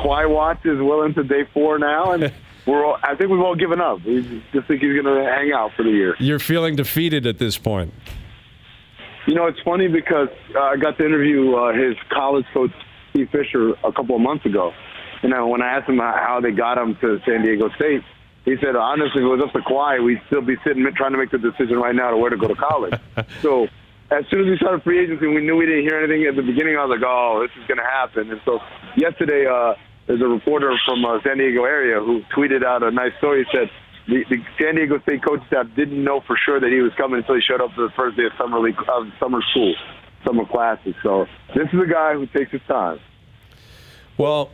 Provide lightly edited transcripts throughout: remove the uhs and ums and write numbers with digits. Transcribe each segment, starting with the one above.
Kawhi watch is well into day 4 now, and I think we've all given up. We just think he's going to hang out for the year. You're feeling defeated at this point. It's funny because I got to interview his college coach, Steve Fisher, a couple of months ago. And when I asked him how they got him to San Diego State, he said, honestly, if it was up to Kawhi, we'd still be sitting trying to make the decision right now to where to go to college. So as soon as we started free agency, we knew we didn't hear anything at the beginning. I was like, oh, this is going to happen. And so yesterday, there's a reporter from San Diego area who tweeted out a nice story. He said the San Diego State coach staff didn't know for sure that he was coming until he showed up for the first day of summer school, summer classes. So this is a guy who takes his time. Well,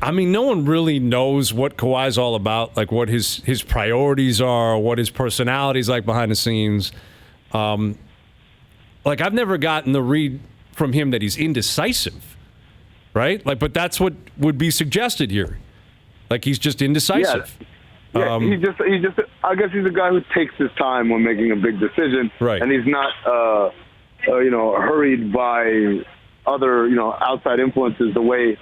I mean, no one really knows what Kawhi's all about, like what his priorities are, what his personality is like behind the scenes. Like, I've never gotten the read from him that he's indecisive, right? Like, but that's what would be suggested here. Like, he's just indecisive. Yeah, he's just. I guess he's a guy who takes his time when making a big decision, right? And he's not, hurried by other, outside influences the way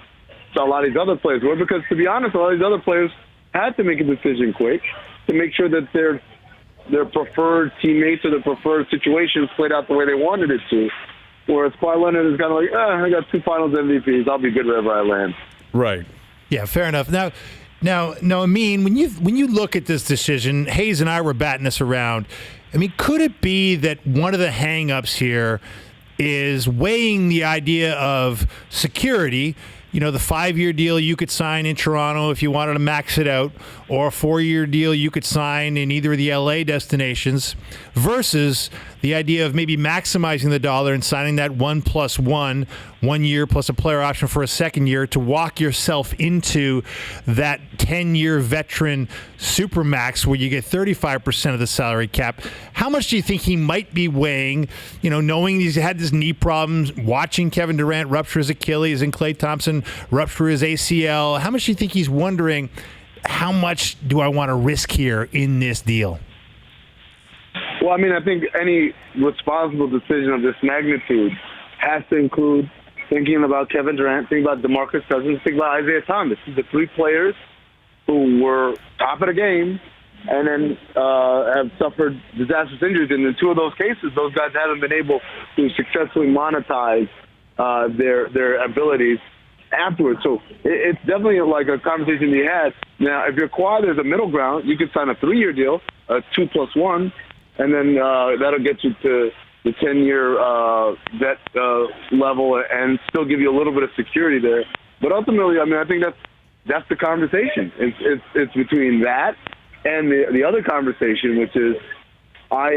a lot of these other players were. Because to be honest, a lot of these other players had to make a decision quick to make sure that their preferred teammates or their preferred situations played out the way they wanted it to. Whereas Kawhi Leonard is kind of like, I got 2 Finals MVPs. I'll be good wherever I land. Right. Yeah, fair enough. Now, Amin, when you look at this decision, Hayes and I were batting this around. I mean, could it be that one of the hang-ups here is weighing the idea of security? The 5-year deal you could sign in Toronto if you wanted to max it out, or a 4-year deal you could sign in either of the LA destinations, versus the idea of maybe maximizing the dollar and signing that 1+1, 1 year plus a player option for a second year to walk yourself into that 10-year veteran supermax where you get 35% of the salary cap. How much do you think he might be weighing, knowing he's had his knee problems, watching Kevin Durant rupture his Achilles and Klay Thompson rupture his ACL? How much do you think he's wondering, how much do I want to risk here in this deal? Well, I mean, I think any responsible decision of this magnitude has to include thinking about Kevin Durant, thinking about DeMarcus Cousins, thinking about Isaiah Thomas. These are 3 players who were top of the game and then have suffered disastrous injuries. And in 2 of those cases, those guys haven't been able to successfully monetize their abilities afterwards. So it's definitely like a conversation to be had. Now, if you're Kawhi, there's a middle ground. You could sign a 3-year deal, a 2+1, and then that'll get you to the 10-year vet level and still give you a little bit of security there. But ultimately, I mean, I think that's the conversation. It's between that and the other conversation, which is I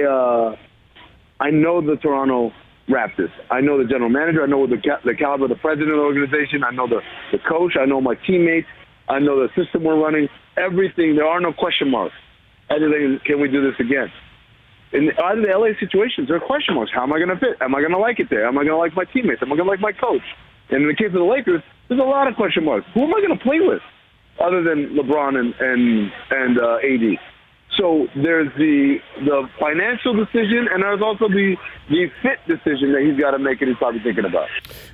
know the Toronto Raptors. I know the general manager. I know the caliber of the president of the organization. I know the coach. I know my teammates. I know the system we're running. Everything. There are no question marks. Other than, can we do this again? In either the LA situations, there are question marks. How am I going to fit? Am I going to like it there? Am I going to like my teammates? Am I going to like my coach? And in the case of the Lakers, there's a lot of question marks. Who am I going to play with other than LeBron and AD? So there's the financial decision, and there's also the fit decision that he's got to make and he's probably thinking about.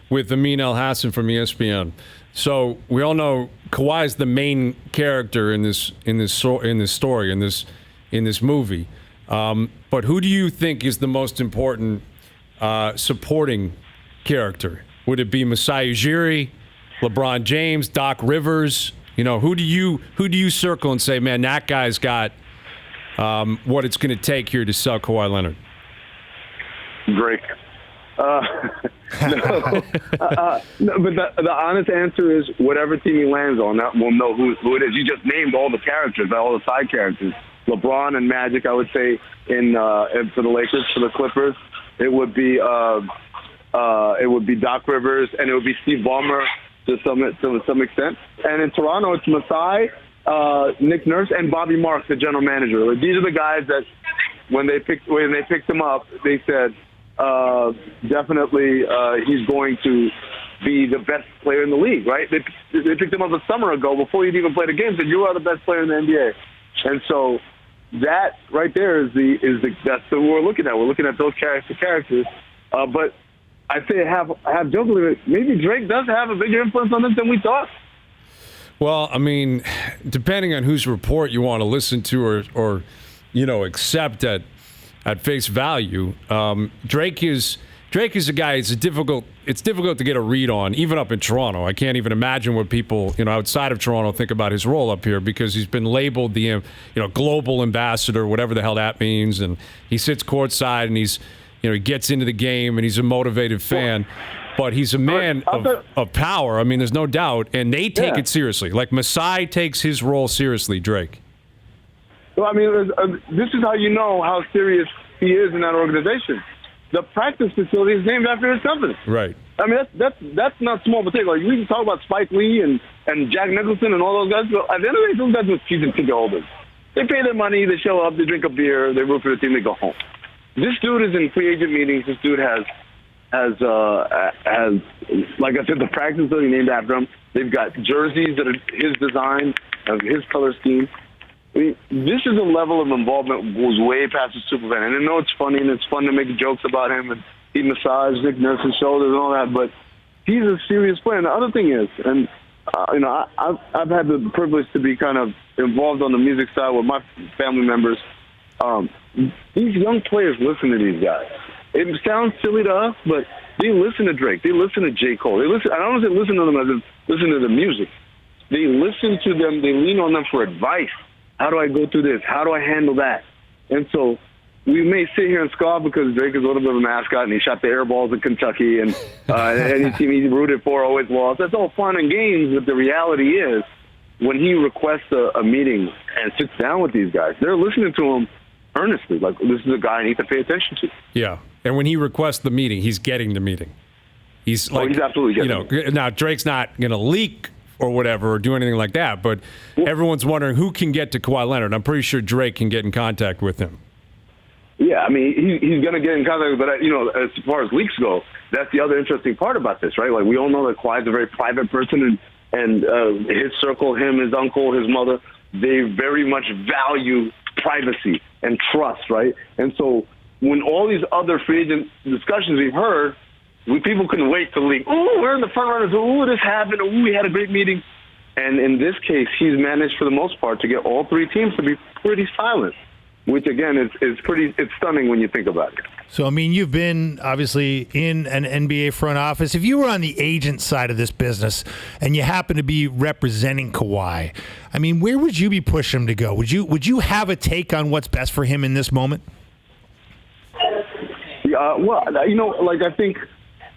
With Amin Elhassan from ESPN. So we all know Kawhi is the main character in this story, in this movie. But who do you think is the most important supporting character? Would it be Masai Ujiri, LeBron James, Doc Rivers? Who do you circle and say, man, that guy's got what it's going to take here to sell Kawhi Leonard? Drake. No, but the honest answer is whatever team he lands on, that we'll know who it is. You just named all the characters, all the side characters. LeBron and Magic, I would say, for the Lakers, for the Clippers, it would be Doc Rivers and it would be Steve Ballmer to some extent. And in Toronto, it's Masai, Nick Nurse, and Bobby Marks, the general manager. These are the guys that when they picked him up, they said definitely he's going to be the best player in the league. Right? They picked him up a summer ago before he'd even played a game. Said you are the best player in the NBA, and so. That right there that's what we're looking at. We're looking at those characters. But I say have jokingly, maybe Drake does have a bigger influence on this than we thought. Well, I mean, depending on whose report you want to listen to or accept at face value, Drake is a guy. It's difficult to get a read on, even up in Toronto. I can't even imagine what people outside of Toronto think about his role up here, because he's been labeled the global ambassador, whatever the hell that means, and he sits courtside and he gets into the game and he's a motivated fan. But he's a man of power. I mean, there's no doubt, and they take it seriously. Like Masai takes his role seriously, Drake. Well, I mean, this is how you know how serious he is in that organization. The practice facility is named after his company. Right. I mean, that's not small potato. Like, we can talk about Spike Lee and Jack Nicholson and all those guys, but at the end of the day, those guys are season ticket holders. They pay their money, they show up, they drink a beer, they root for the team, they go home. This dude is in free agent meetings. This dude has like I said, the practice facility named after him. They've got jerseys that are his design, of his color scheme. I mean, this is a level of involvement that goes way past the superfan. And I know it's funny and it's fun to make jokes about him, and he massaged Nick Nurse's shoulders and all that, but he's a serious player. And the other thing is, and I've had the privilege to be kind of involved on the music side with my family members. These young players listen to these guys. It sounds silly to us, but they listen to Drake. They listen to J. Cole. They listen. I don't say listen to them as in listen to the music. They listen to them. They lean on them for advice. How do I go through this? How do I handle that? And so we may sit here and scoff because Drake is a little bit of a mascot and he shot the air balls in Kentucky, and any team he rooted for always lost. That's all fun and games, but the reality is when he requests a meeting and sits down with these guys, they're listening to him earnestly. Like, this is a guy I need to pay attention to. Yeah. And when he requests the meeting, he's getting the meeting. He's like, he's absolutely getting it. Now Drake's not going to leak or whatever or do anything like that, but everyone's wondering who can get to Kawhi Leonard. I'm pretty sure Drake can get in contact with him. Yeah, I mean, he's going to get in contact, but as far as leaks go, that's the other interesting part about this, right? Like, we all know that Kawhi's a very private person, and his circle, him, his uncle, his mother, they very much value privacy and trust, right? And so when all these other free agent discussions we've heard, people couldn't wait to leak. Oh, we're in the front runners. Oh, this happened. Oh, we had a great meeting. And in this case, he's managed for the most part to get all three teams to be pretty silent, which again is it's stunning when you think about it. So, I mean, you've been obviously in an NBA front office. If you were on the agent side of this business and you happen to be representing Kawhi, I mean, where would you be pushing him to go? Would you have a take on what's best for him in this moment? Well, I think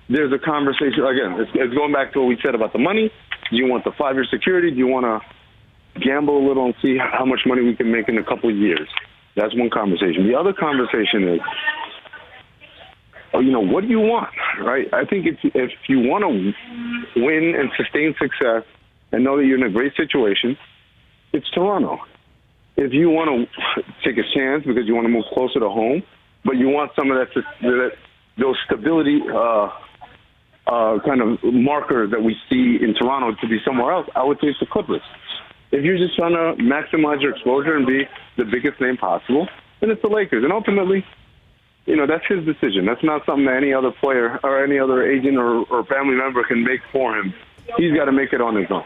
there's a conversation. Again, it's going back to what we said about the money. Do you want the 5-year security? Do you want to gamble a little and see how much money we can make in a couple of years? That's one conversation. The other conversation is, what do you want, right? I think if you want to win and sustain success and know that you're in a great situation, it's Toronto. If you want to take a chance because you want to move closer to home, but you want some of those stability kind of markers that we see in Toronto to be somewhere else, I would say it's the Clippers. If you're just trying to maximize your exposure and be the biggest name possible, then it's the Lakers. And ultimately, that's his decision. That's not something that any other player or any other agent or family member can make for him. He's got to make it on his own.